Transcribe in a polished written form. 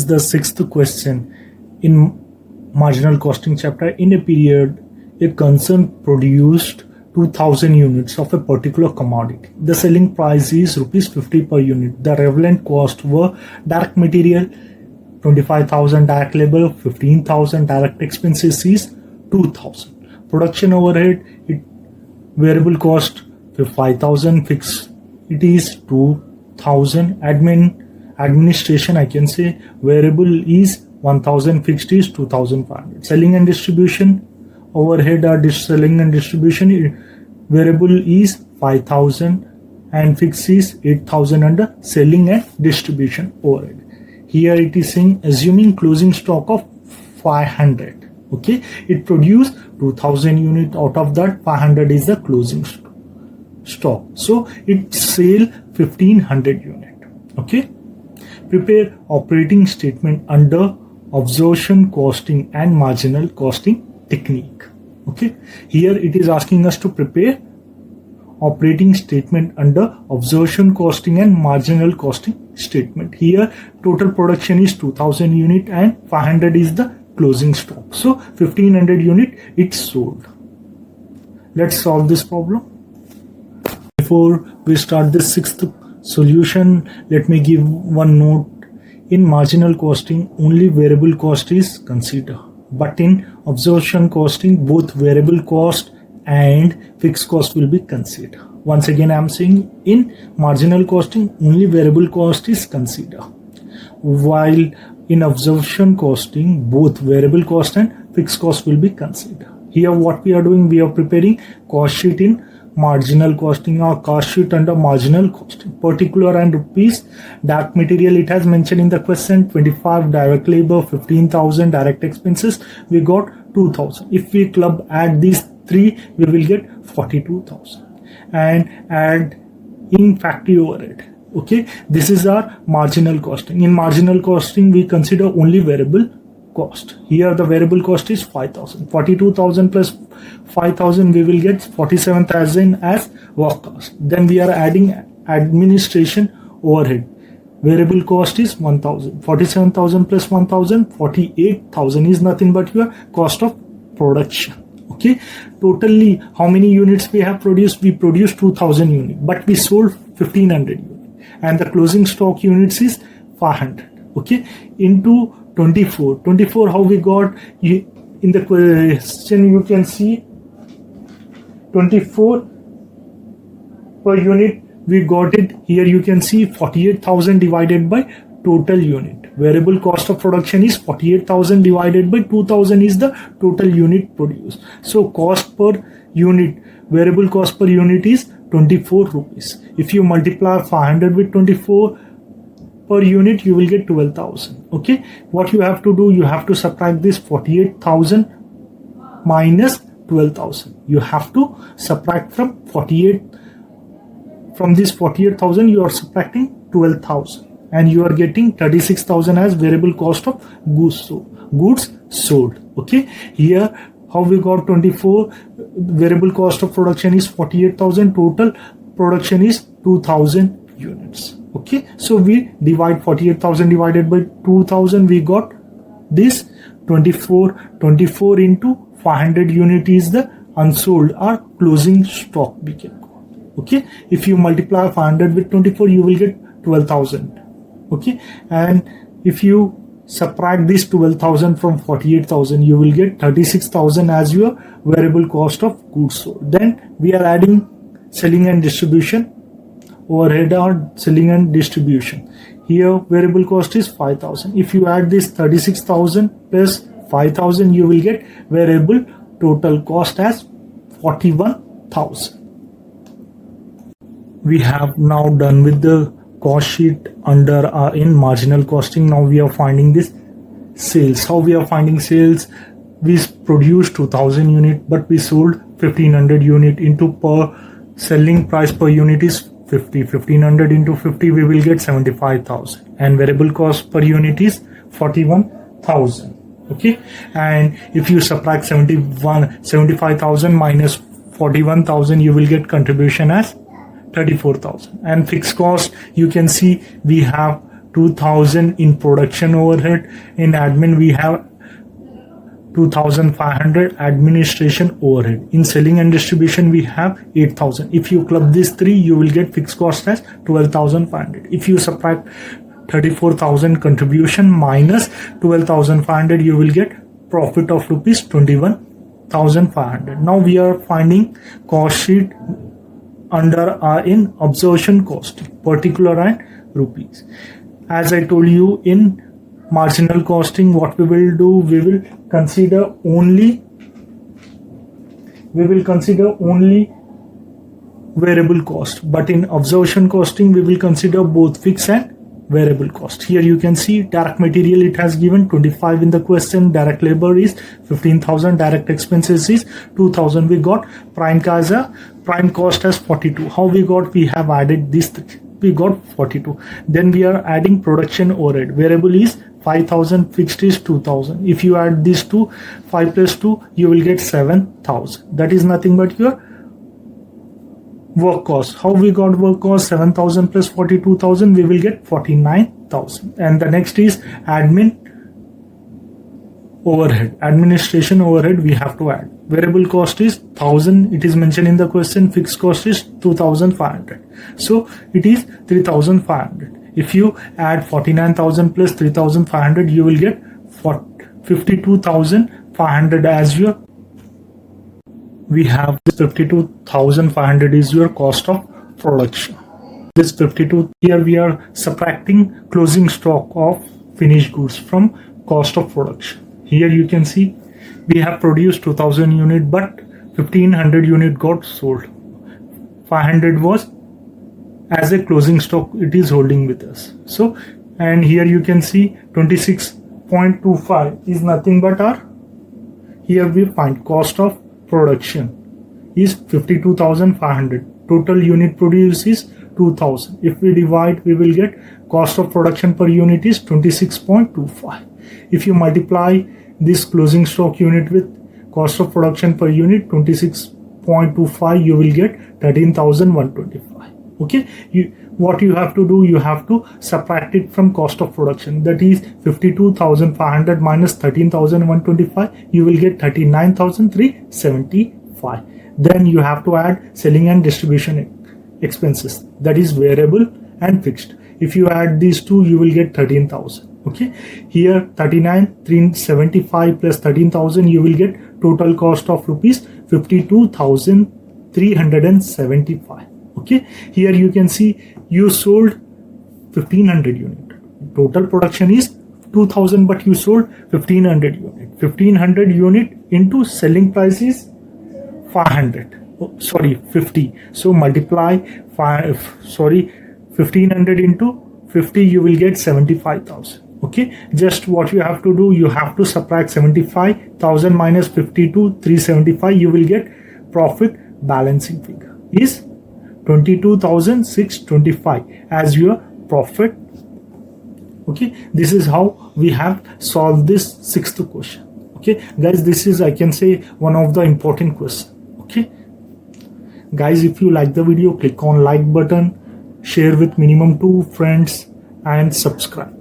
is the sixth question in marginal costing chapter. In a period, a concern produced 2000 units of a particular commodity. The selling price is rupees 50 per unit. The relevant cost were direct material 25,000, direct labor 15,000, direct expenses is 2,000. Production overhead, variable cost 5,000, fixed it is 2,000. Administration, I can say variable is 1,000, fixed is 2,500. Selling and distribution overhead or selling and distribution, variable is 5,000 and fixed is 8,000 under selling and distribution overhead. Here it is saying assuming closing stock of 500. Okay, it produced 2000 unit, out of that 500 is the closing stock, so it sell 1500 unit. Okay, prepare operating statement under absorption costing and marginal costing technique. Okay, here it is asking us to prepare operating statement under absorption costing and marginal costing statement. Here total production is 2000 unit and 500 is the closing stock, so 1500 unit it's sold. Let's solve this problem. Before we start this sixth solution, let me give one note. In marginal costing, only variable cost is considered, but in absorption costing, both variable cost and fixed cost will be considered. Once again, I am saying in marginal costing, only variable cost is considered, while in absorption costing, both variable cost and fixed cost will be considered. Here what we are doing, we are preparing cost sheet in marginal costing or cost sheet under marginal costing. Particular and rupees, direct material it has mentioned in the question 25, direct labor 15,000, direct expenses we got 2,000. If we club add these three, we will get 42,000 and add in factory overhead. Okay, this is our marginal costing. In marginal costing, we consider only variable cost. Here the variable cost is 5,000. 42,000 plus 5,000, we will get 47,000 as work cost. Then we are adding administration overhead. Variable cost is 1,000. 47,000 plus 1,000, 48,000 is nothing but your cost of production. Okay, totally how many units we have produced? We produced 2000 units, but we sold 1500 units, and the closing stock units is 500. Okay, into 24 how we got, in the question you can see 24 per unit we got it. Here you can see 48,000 divided by total unit. Variable cost of production is 48,000 divided by 2,000 is the total unit produced. So cost per unit, variable cost per unit is 24 rupees. If you multiply 500 with 24 per unit, you will get 12,000. Okay, what you have to do, you have to subtract this 48,000 minus 12,000. You have to subtract from 48. From this 48,000, you are subtracting 12,000. And you are getting 36,000 as variable cost of goods sold. Okay, here how we got 24, variable cost of production is 48,000, total production is 2,000 units. Okay, so we divide 48,000 divided by 2,000, we got this 24 into 500 unit is the unsold or closing stock we can call. Okay, if you multiply 500 with 24, you will get 12,000. Okay, and if you subtract this 12,000 from 48,000, you will get 36,000 as your variable cost of goods sold. Then we are adding selling and distribution overhead or selling and distribution. Here variable cost is 5,000. If you add this 36,000 plus 5,000, you will get variable total cost as 41,000. We have now done with the cost sheet under in marginal costing. Now we are finding this sales. How we are finding sales? We produced 2000 unit, but we sold 1500 unit. Into per selling price per unit is 50. 1500 into 50, we will get 75,000, and variable cost per unit is 41,000. Okay, and if you subtract 75,000 minus 41,000, you will get contribution as 34,000. And fixed cost, you can see we have 2,000 in production overhead. In admin we have 2,500 administration overhead. In selling and distribution we have 8,000. If you club these three, you will get fixed cost as 12,500. If you subtract 34,000 contribution minus 12,500, you will get profit of rupees 21,500. Now we are finding cost sheet under in observation cost, particular and rupees. As I told you, in marginal costing, what we will do, we will consider only variable cost, but in observation costing we will consider both fixed and variable cost. Here you can see direct material, it has given 25 in the question, direct labor is 15,000, direct expenses is 2,000. We got prime cost as 42. How we got? We have added these three, we got 42. Then we are adding production overhead. Variable is 5,000, fixed is 2,000. If you add these two, 5 plus 2, you will get 7,000. That is nothing but your work cost. How we got work cost? 7,000 plus 42,000, we will get 49,000. And the next is admin overhead, administration overhead we have to add. Variable cost is 1,000, it is mentioned in the question. Fixed cost is 2,500, so it is 3,500. If you add 49,000 plus 3,500, you will get 52,500 as your, we have this 52,500 is your cost of production. This 52, here we are subtracting closing stock of finished goods from cost of production. Here you can see we have produced 2,000 unit, but 1,500 unit got sold. 500 was as a closing stock, it is holding with us. So, and here you can see 26.25 is nothing but our, here we find cost of production is 52,500. Total unit produced is 2,000. If we divide, we will get cost of production per unit is 26.25. If you multiply this closing stock unit with cost of production per unit 26.25, you will get 13,125. Okay, what you have to do, you have to subtract it from cost of production, that is 52,500 minus 13,125, you will get 39,375. Then you have to add selling and distribution expenses, that is variable and fixed. If you add these two, you will get 13,000. Okay, here 39,375 plus 13,000, you will get total cost of rupees 52,375. Okay, here you can see you sold 1,500 unit. Total production is 2,000, but you sold 1,500 unit. 1,500 unit into selling price is 50. So multiply 1,500 into 50, you will get 75,000. Okay, just what you have to do, you have to subtract 75,000 minus 52,375, you will get profit balancing figure is 22,625 as your profit. Okay, this is how we have solved this sixth question. Okay guys, this is, I can say, one of the important questions. Okay guys, if you like the video, click on like button, share with minimum 2 friends and subscribe.